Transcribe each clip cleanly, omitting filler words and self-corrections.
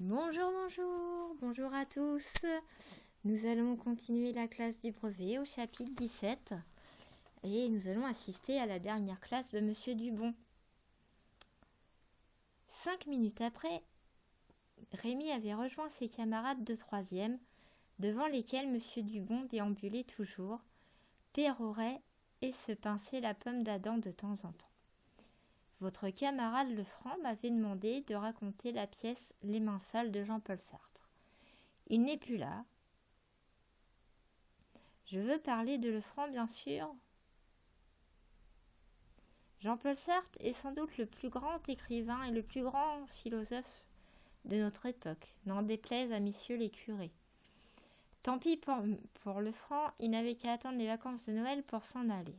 Bonjour, bonjour, bonjour à tous. Nous allons continuer la classe du brevet au chapitre 17 et nous allons assister à la dernière classe de Monsieur Dubon. 5 minutes après, Rémi avait rejoint ses camarades de troisième, devant lesquels Monsieur Dubon déambulait toujours, pérorait et se pinçait la pomme d'Adam de temps en temps. Votre camarade Lefranc m'avait demandé de raconter la pièce Les mains sales de Jean-Paul Sartre. Il n'est plus là. Je veux parler de Lefranc, bien sûr. Jean-Paul Sartre est sans doute le plus grand écrivain et le plus grand philosophe de notre époque, n'en déplaise à messieurs les curés. Tant pis pour Lefranc, il n'avait qu'à attendre les vacances de Noël pour s'en aller.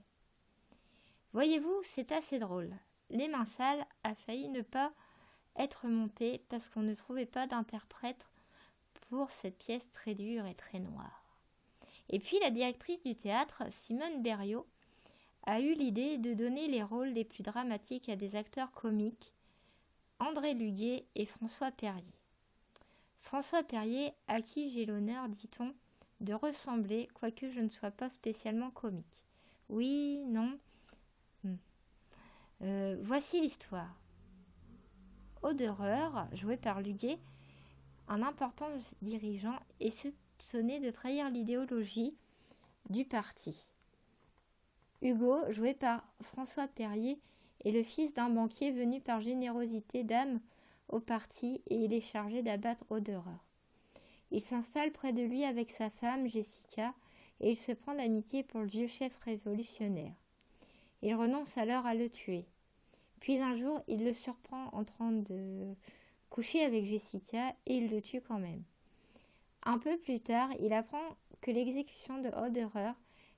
Voyez-vous, c'est assez drôle. Les mains sales a failli ne pas être monté parce qu'on ne trouvait pas d'interprète pour cette pièce très dure et très noire. Et puis la directrice du théâtre, Simone Berriot, a eu l'idée de donner les rôles les plus dramatiques à des acteurs comiques, André Luguet et François Perrier. François Perrier, à qui j'ai l'honneur, dit-on, de ressembler, quoique je ne sois pas spécialement comique. Oui, non. Voici l'histoire. Audereur, joué par Luguet, un important dirigeant, est soupçonné de trahir l'idéologie du parti. Hugo, joué par François Perrier, est le fils d'un banquier venu par générosité d'âme au parti et il est chargé d'abattre Audereur. Il s'installe près de lui avec sa femme, Jessica, et il se prend d'amitié pour le vieux chef révolutionnaire. Il renonce alors à le tuer. Puis un jour, il le surprend en train de coucher avec Jessica et il le tue quand même. Un peu plus tard, il apprend que l'exécution de Audereur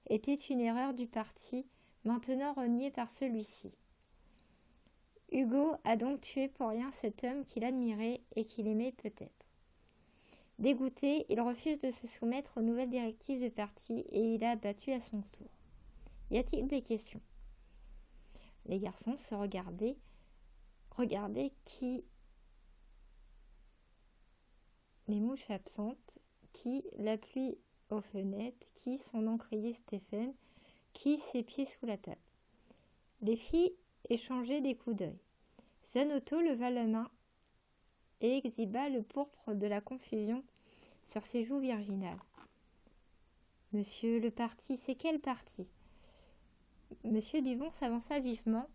était une erreur du parti, maintenant reniée par celui-ci. Hugo a donc tué pour rien cet homme qu'il admirait et qu'il aimait peut-être. Dégoûté, il refuse de se soumettre aux nouvelles directives du parti et il a abattu à son tour. Y a-t-il des questions ? Les garçons se regardaient qui les mouches absentes, qui la pluie aux fenêtres, qui son encrier Stéphane, qui ses pieds sous la table. Les filles échangeaient des coups d'œil. Zanotto leva la main et exhiba le pourpre de la confusion sur ses joues virginales. Monsieur, le parti, c'est quel parti ? Monsieur Dubon s'avança vivement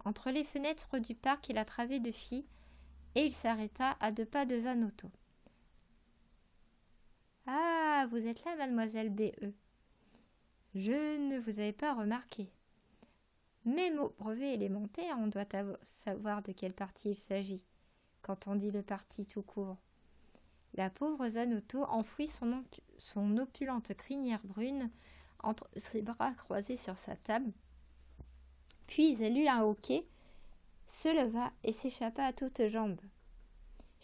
entre les fenêtres du parc et la travée de filles, et il s'arrêta à 2 pas de Zanotto. Ah, vous êtes là, mademoiselle B.E. Je ne vous avais pas remarqué. Même au brevet élémentaire, on doit savoir de quel parti il s'agit, quand on dit le parti tout court. La pauvre Zanotto enfouit son opulente crinière brune entre ses bras croisés sur sa table, puis elle eut un hoquet, se leva et s'échappa à toutes jambes.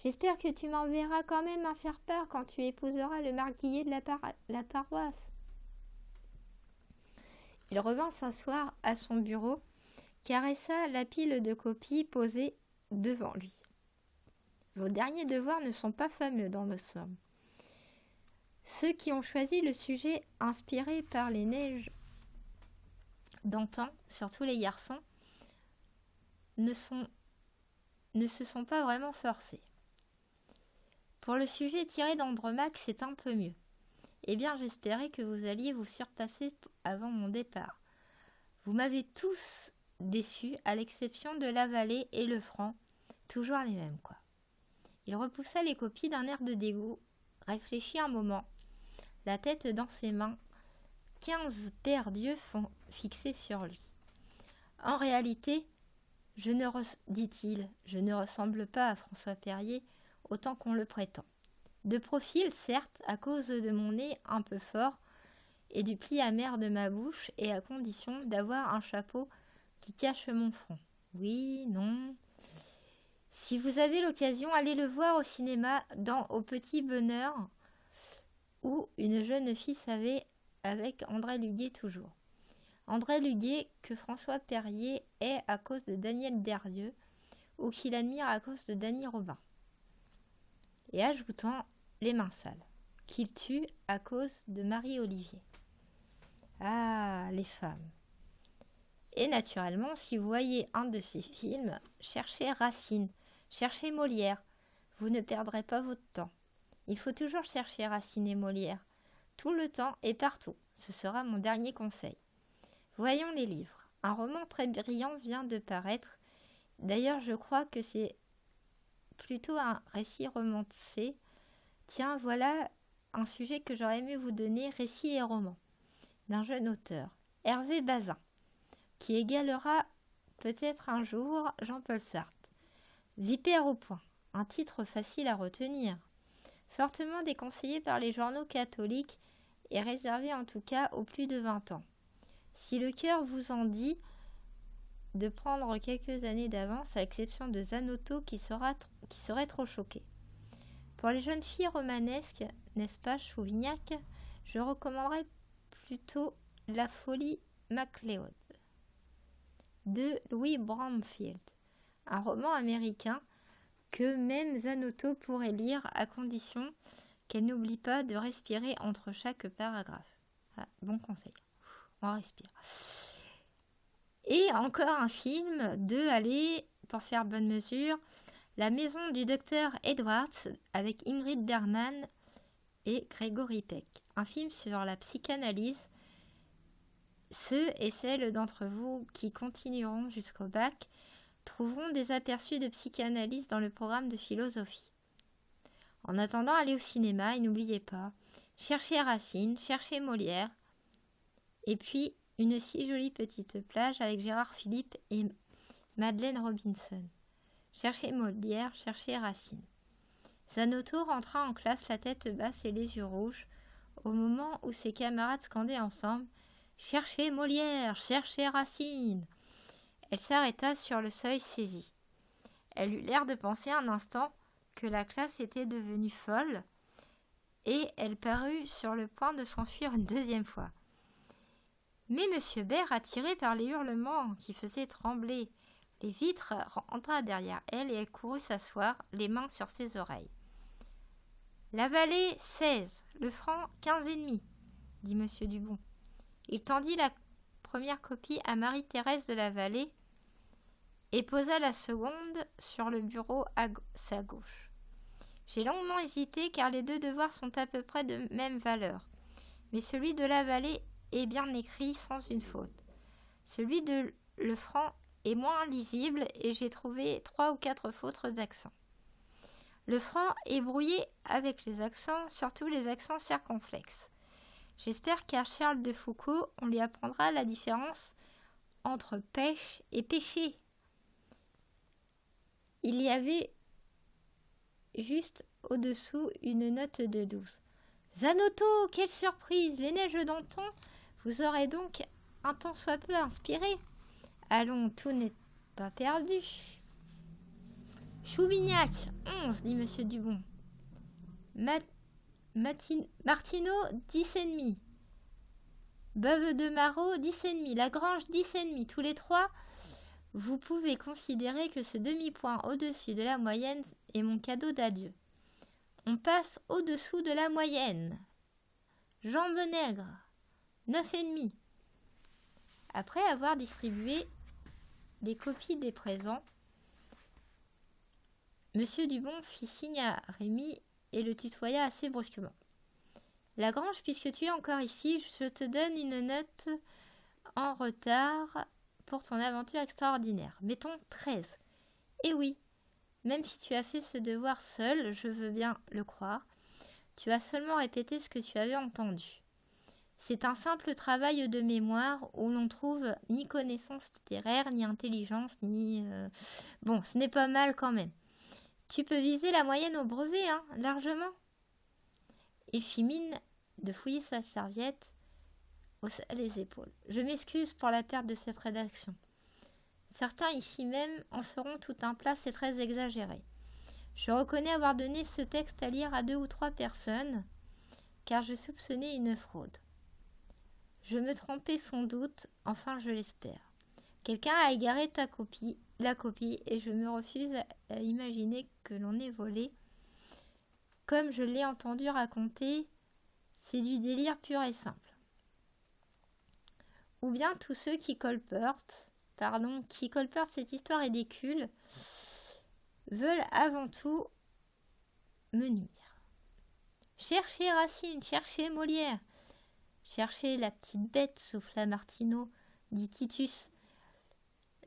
J'espère que tu m'enverras quand même un faire-part quand tu épouseras le marguillier de la paroisse. Il revint s'asseoir à son bureau, caressa la pile de copies posée devant lui. Vos derniers devoirs ne sont pas fameux dans le somme. Ceux qui ont choisi le sujet inspiré par les neiges d'antan, surtout les garçons, ne se sont pas vraiment forcés. Pour le sujet tiré d'Andromaque, c'est un peu mieux. Eh bien, j'espérais que vous alliez vous surpasser avant mon départ. Vous m'avez tous déçus, à l'exception de Lavallée et Lefranc, toujours les mêmes, quoi. Il repoussa les copies d'un air de dégoût, réfléchit un moment, la tête dans ses mains, 15 paires d'yeux fixés sur lui. En réalité, dit-il, je ne ressemble pas à François Perrier autant qu'on le prétend. De profil, certes, à cause de mon nez un peu fort et du pli amer de ma bouche, et à condition d'avoir un chapeau qui cache mon front. Oui, non. Si vous avez l'occasion, allez le voir au cinéma dans Au Petit Bonheur, où une jeune fille savait avec André Luguet toujours. André Luguet que François Perrier est à cause de Daniel Derrieux ou qu'il admire à cause de Dany Robin. et ajoutant les mains sales, qu'il tue à cause de Marie-Olivier. Ah, les femmes. Et naturellement, si vous voyez un de ces films, cherchez Racine, cherchez Molière. Vous ne perdrez pas votre temps. Il faut toujours chercher Racine et Molière, tout le temps et partout. Ce sera mon dernier conseil. Voyons les livres. Un roman très brillant vient de paraître. D'ailleurs, je crois que c'est plutôt un récit romancé. Tiens, voilà un sujet que j'aurais aimé vous donner, récit et roman, d'un jeune auteur, Hervé Bazin, qui égalera peut-être un jour Jean-Paul Sartre. Vipère au point, un titre facile à retenir, fortement déconseillé par les journaux catholiques et réservé en tout cas aux plus de 20 ans. Si le cœur vous en dit de prendre quelques années d'avance, à l'exception de Zanotto qui serait trop choqué. Pour les jeunes filles romanesques, n'est-ce pas, Chouvignac, je recommanderais plutôt La folie MacLeod de Louis Bromfield, un roman américain que même Zanotto pourrait lire à condition qu'elle n'oublie pas de respirer entre chaque paragraphe. Ah, bon conseil, on respire. Et encore un film pour faire bonne mesure, La maison du docteur Edwards avec Ingrid Bergman et Gregory Peck. Un film sur la psychanalyse. Ceux et celles d'entre vous qui continueront jusqu'au bac trouveront des aperçus de psychanalyse dans le programme de philosophie. En attendant, allez au cinéma et n'oubliez pas, cherchez Racine, cherchez Molière, et puis une si jolie petite plage avec Gérard Philippe et Madeleine Robinson. Cherchez Molière, cherchez Racine. Zanotto rentra en classe la tête basse et les yeux rouges, au moment où ses camarades scandaient ensemble « Cherchez Molière, cherchez Racine !» Elle s'arrêta sur le seuil saisie. Elle eut l'air de penser un instant que la classe était devenue folle, et elle parut sur le point de s'enfuir une deuxième fois. Mais M. Baird, attiré par les hurlements qui faisaient trembler les vitres, rentra derrière elle et elle courut s'asseoir, les mains sur ses oreilles. « La Vallée, 16, le franc, 15,5, dit M. Dubon. Il tendit la première copie à Marie-Thérèse de la Vallée et posa la seconde sur le bureau à sa gauche. J'ai longuement hésité car les deux devoirs sont à peu près de même valeur, mais celui de la Vallée est bien écrit sans une faute. Celui de le franc est moins lisible et j'ai trouvé 3 ou 4 fautes d'accent. Le franc est brouillé avec les accents, surtout les accents circonflexes. J'espère qu'à Charles de Foucault, on lui apprendra la différence entre pêche et péché. Il y avait juste au-dessous une note de 12. Zanotto, quelle surprise! Les neiges d'antan vous auraient donc un tant soit peu inspiré. Allons, tout n'est pas perdu. Chouvignac, 11, dit M. Dubon. Martineau, 10,5. Beuve de Marot, 10,5. Lagrange, 10,5. Tous les trois, vous pouvez considérer que ce demi-point au-dessus de la moyenne est mon cadeau d'adieu. On passe au-dessous de la moyenne. Jean Benègre, 9,5. Après avoir distribué les copies des présents, M. Dubon fit signe à Rémi et le tutoya assez brusquement. Lagrange, puisque tu es encore ici, je te donne une note en retard pour ton aventure extraordinaire. Mettons 13. Et oui, même si tu as fait ce devoir seul, je veux bien le croire, tu as seulement répété ce que tu avais entendu. C'est un simple travail de mémoire où l'on trouve ni connaissance littéraire, ni intelligence, ni... Bon, ce n'est pas mal quand même. Tu peux viser la moyenne au brevet, hein, largement. Il fit mine de fouiller sa serviette, haussa les épaules. Je m'excuse pour la perte de cette rédaction. Certains ici même en feront tout un plat, c'est très exagéré. Je reconnais avoir donné ce texte à lire à 2 ou 3 personnes, car je soupçonnais une fraude. Je me trompais sans doute, enfin je l'espère. Quelqu'un a égaré la copie, et je me refuse à imaginer que l'on ait volé comme je l'ai entendu raconter, c'est du délire pur et simple. Ou bien tous ceux qui colportent cette histoire ridicule, veulent avant tout me nuire. Cherchez Racine, cherchez Molière, cherchez la petite bête, souffla Martineau, dit Titus,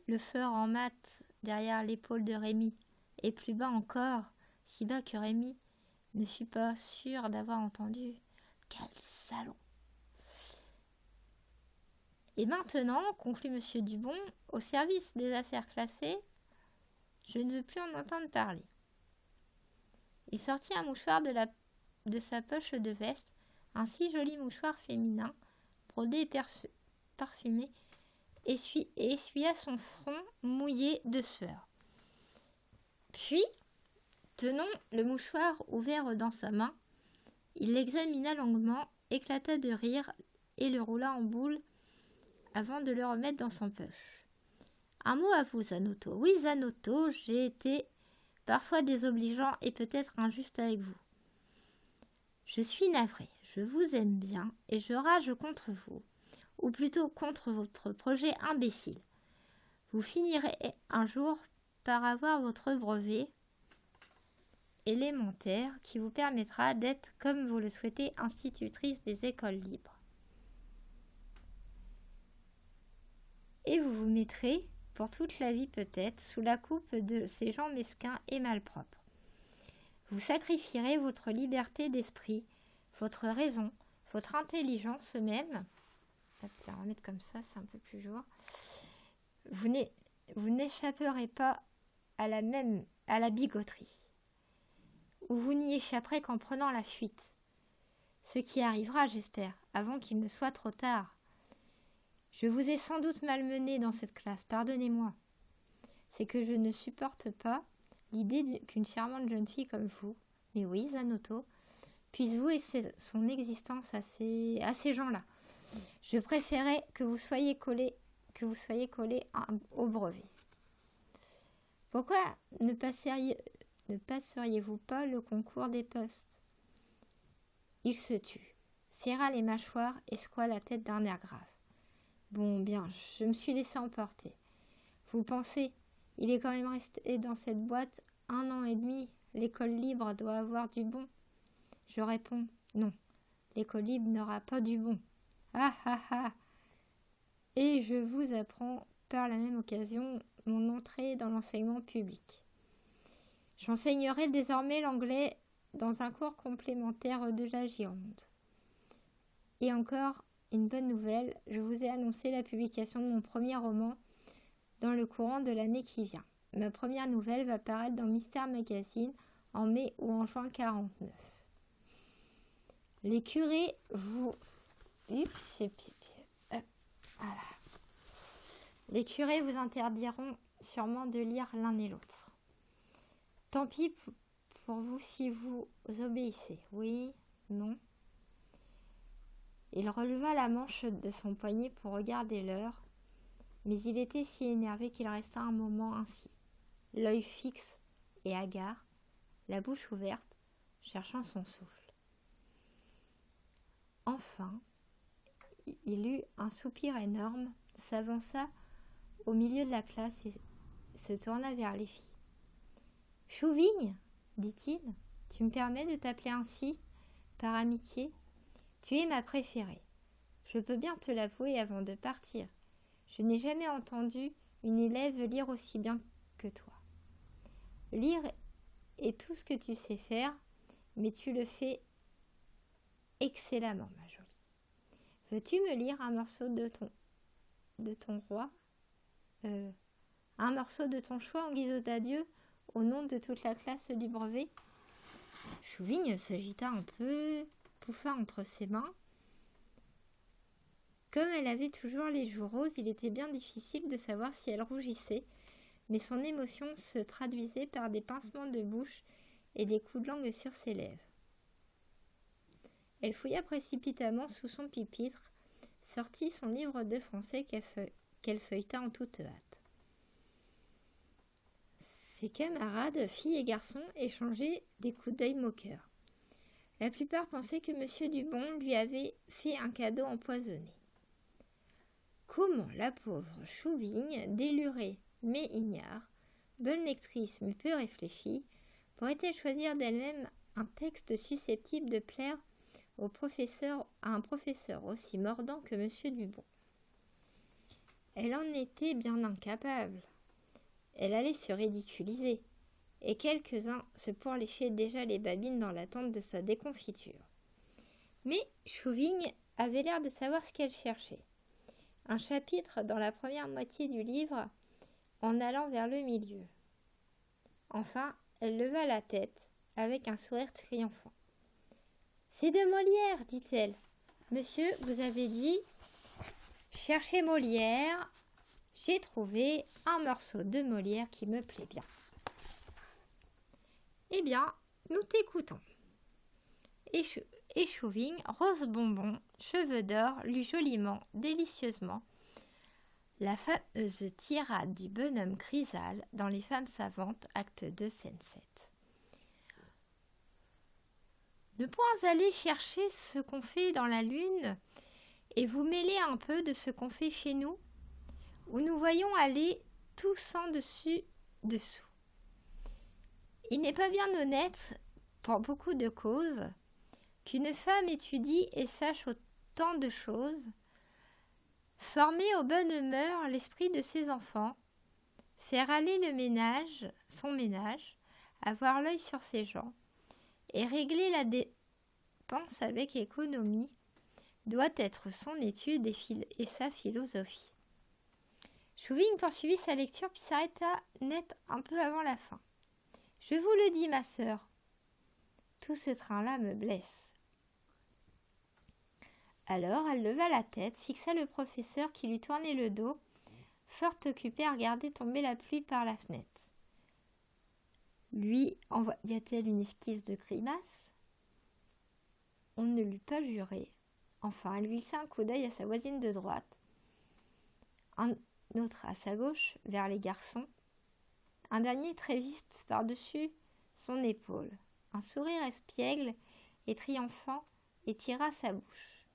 le fort en maths derrière l'épaule de Rémi, et plus bas encore, si bas que Rémi ne fut pas sûr d'avoir entendu. Quel salaud! Et maintenant, conclut M. Dubon, au service des affaires classées, je ne veux plus en entendre parler. Il sortit un mouchoir de sa poche de veste, un si joli mouchoir féminin, brodé et parfumé, et essuya son front mouillé de sueur. Puis, tenant le mouchoir ouvert dans sa main, il l'examina longuement, éclata de rire et le roula en boule avant de le remettre dans son poche. Un mot à vous, Zanotto. Oui, Zanotto, j'ai été parfois désobligeant et peut-être injuste avec vous. Je suis navré, je vous aime bien et je rage contre vous, ou plutôt contre votre projet imbécile. Vous finirez un jour par avoir votre brevet élémentaire qui vous permettra d'être, comme vous le souhaitez, institutrice des écoles libres. Et vous vous mettrez, pour toute la vie peut-être, sous la coupe de ces gens mesquins et malpropres. Vous sacrifierez votre liberté d'esprit, votre raison, votre intelligence même. On va mettre comme ça, c'est un peu plus jour. Vous n'échapperez pas à la bigoterie. Ou vous n'y échapperez qu'en prenant la fuite. Ce qui arrivera, j'espère, avant qu'il ne soit trop tard. Je vous ai sans doute malmené dans cette classe, pardonnez-moi. C'est que je ne supporte pas l'idée qu'une charmante jeune fille comme vous, mais oui, Zanotto, puisse vouer son existence à ces gens-là. Je préférais que vous soyez collé au brevet. Pourquoi ne passeriez-vous pas le concours des postes? Il se tut, serra les mâchoires et secoua la tête d'un air grave. Bon, bien, je me suis laissé emporter. Vous pensez, il est quand même resté dans cette boîte 1 an et demi. L'école libre doit avoir du bon. Je réponds, non, l'école libre n'aura pas du bon. Ah ah ah! Et je vous apprends par la même occasion mon entrée dans l'enseignement public. J'enseignerai désormais l'anglais dans un cours complémentaire de la Gironde. Et encore une bonne nouvelle, je vous ai annoncé la publication de mon premier roman dans le courant de l'année qui vient. Ma première nouvelle va paraître dans Mystère Magazine en mai ou en juin 49. Les curés Les curés vous interdiront sûrement de lire l'un et l'autre. Tant pis pour vous si vous obéissez. Oui, non. Il releva la manche de son poignet pour regarder l'heure, mais il était si énervé qu'il resta un moment ainsi, l'œil fixe et hagard, la bouche ouverte, cherchant son souffle. Enfin, il eut un soupir énorme, s'avança au milieu de la classe et se tourna vers les filles. « Chouvigne, dit-il, tu me permets de t'appeler ainsi, par amitié ? Tu es ma préférée. Je peux bien te l'avouer avant de partir. Je n'ai jamais entendu une élève lire aussi bien que toi. Lire est tout ce que tu sais faire, mais tu le fais excellemment, ma jolie. Veux-tu me lire un morceau de ton roi, un morceau de ton choix en guise d'adieu au nom de toute la classe du brevet ?» Chouvigne s'agita un peu, pouffa entre ses mains. Comme elle avait toujours les joues roses, il était bien difficile de savoir si elle rougissait, mais son émotion se traduisait par des pincements de bouche et des coups de langue sur ses lèvres. Elle fouilla précipitamment sous son pupitre, sortit son livre de français qu'elle feuilleta en toute hâte. Ses camarades, filles et garçons, échangeaient des coups d'œil moqueurs. La plupart pensaient que M. Dubon lui avait fait un cadeau empoisonné. Comment la pauvre Chouvigne, délurée mais ignare, bonne lectrice mais peu réfléchie, pourrait-elle choisir d'elle-même un texte susceptible de plaire à un professeur aussi mordant que M. Dubon? Elle en était bien incapable. Elle allait se ridiculiser, et quelques-uns se pourléchaient déjà les babines dans l'attente de sa déconfiture. Mais Chouvigne avait l'air de savoir ce qu'elle cherchait. Un chapitre dans la première moitié du livre, en allant vers le milieu. Enfin, elle leva la tête, avec un sourire triomphant. « C'est de Molière, dit-elle. Monsieur, vous avez dit, cherchez Molière. J'ai trouvé un morceau de Molière qui me plaît bien. » Eh bien, nous t'écoutons. Et Chouvigne, rose bonbon, cheveux d'or, lut joliment, délicieusement la fameuse tirade du bonhomme Chrysale dans Les femmes savantes, acte 2, scène 7. Ne point aller chercher ce qu'on fait dans la lune et vous mêler un peu de ce qu'on fait chez nous, où nous voyons aller tout sans dessus-dessous. Il n'est pas bien honnête, pour beaucoup de causes, qu'une femme étudie et sache autant de choses, former aux bonnes mœurs l'esprit de ses enfants, faire aller son ménage, avoir l'œil sur ses gens, et régler la dépense avec économie, doit être son étude et sa philosophie. Chouvigne poursuivit sa lecture puis s'arrêta net un peu avant la fin. « Je vous le dis, ma sœur, tout ce train-là me blesse. » Alors elle leva la tête, fixa le professeur qui lui tournait le dos, fort occupé à regarder tomber la pluie par la fenêtre. Lui envoya-t-elle une esquisse de grimace? On ne l'eût pas juré. Enfin, elle glissa un coup d'œil à sa voisine de droite, un autre à sa gauche, vers les garçons, un dernier très vif par-dessus son épaule. Un sourire espiègle et triomphant étira sa bouche.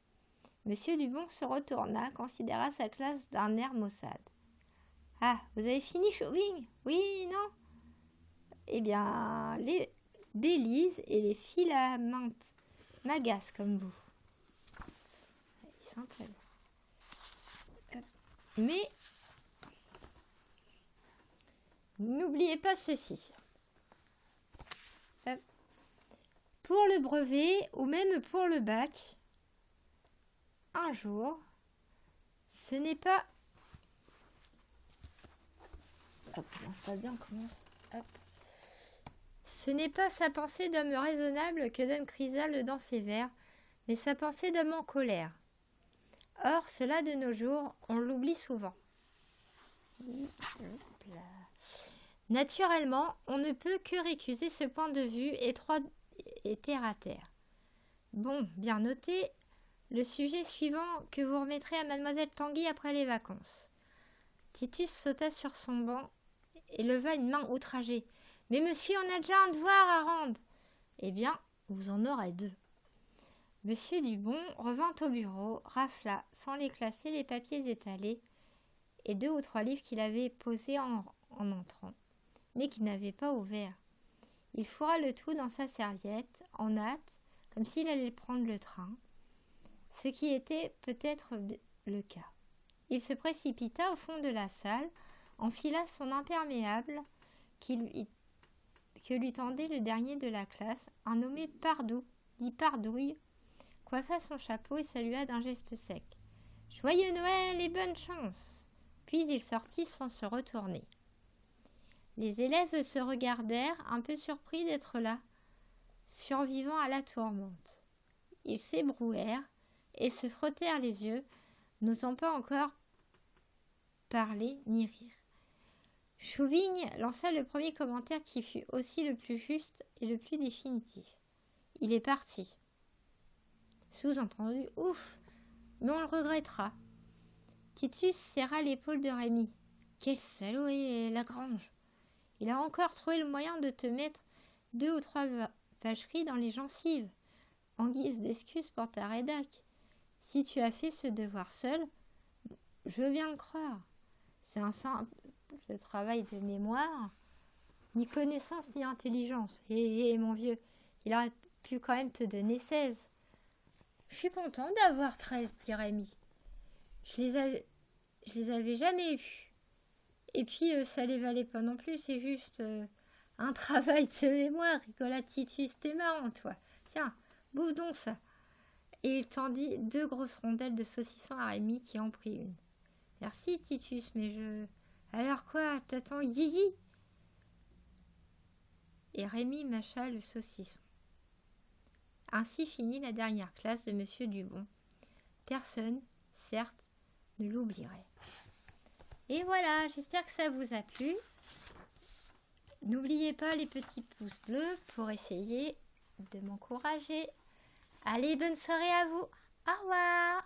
Monsieur Dubon se retourna, considéra sa classe d'un air maussade. « Ah, vous avez fini, Chouvigne? Oui, non? Eh bien, les délices et les filamentes m'agacent comme vous. » Ils sont très bons. Mais, n'oubliez pas ceci. Pour le brevet ou même pour le bac, un jour, ce n'est pas... Hop, on bien, on commence. Hop. Ce n'est pas sa pensée d'homme raisonnable que donne Chrysale dans ses vers, mais sa pensée d'homme en colère. Or, cela de nos jours, on l'oublie souvent. Naturellement, on ne peut que récuser ce point de vue étroit et terre à terre. Bon, bien noté, le sujet suivant que vous remettrez à Mademoiselle Tanguy après les vacances. Titus sauta sur son banc et leva une main outragée. « Mais monsieur, on a déjà un devoir à rendre !»« Eh bien, vous en aurez deux. » Monsieur Dubon revint au bureau, rafla, sans les classer, les papiers étalés et 2 ou 3 livres qu'il avait posés en entrant, mais qu'il n'avait pas ouverts. Il fourra le tout dans sa serviette, en hâte, comme s'il allait prendre le train, ce qui était peut-être le cas. Il se précipita au fond de la salle, enfila son imperméable que lui tendait le dernier de la classe, un nommé Pardou, dit Pardouille, coiffa son chapeau et salua d'un geste sec. « Joyeux Noël et bonne chance !» Puis il sortit sans se retourner. Les élèves se regardèrent, un peu surpris d'être là, survivants à la tourmente. Ils s'ébrouèrent et se frottèrent les yeux, n'osant pas encore parler ni rire. Chouvigne lança le premier commentaire qui fut aussi le plus juste et le plus définitif. « Il est parti. » Sous-entendu, « Ouf, mais on le regrettera. » Titus serra l'épaule de Rémi. « Quel salaud est Lagrange! Il a encore trouvé le moyen de te mettre 2 ou 3 vacheries dans les gencives. en guise d'excuse pour ta rédac. Si tu as fait ce devoir seul, je veux bien le croire. C'est un simple travail de mémoire, ni connaissance ni intelligence. Mon vieux, il aurait pu quand même te donner 16. Je suis content d'avoir 13, dit Rémi. Je les avais jamais eus. Et puis, ça les valait pas non plus, c'est juste un travail de mémoire. Rigolade, Titus, t'es marrant, toi. Tiens, bouffe donc ça. Et il tendit 2 grosses rondelles de saucisson à Rémi qui en prit une. Merci, Titus, mais je... Alors quoi, t'attends Yyi? Et Rémi mâcha le saucisson. Ainsi finit la dernière classe de Monsieur Dubon. Personne, certes, ne l'oublierait. Et voilà, j'espère que ça vous a plu. N'oubliez pas les petits pouces bleus pour essayer de m'encourager. Allez, bonne soirée à vous. Au revoir.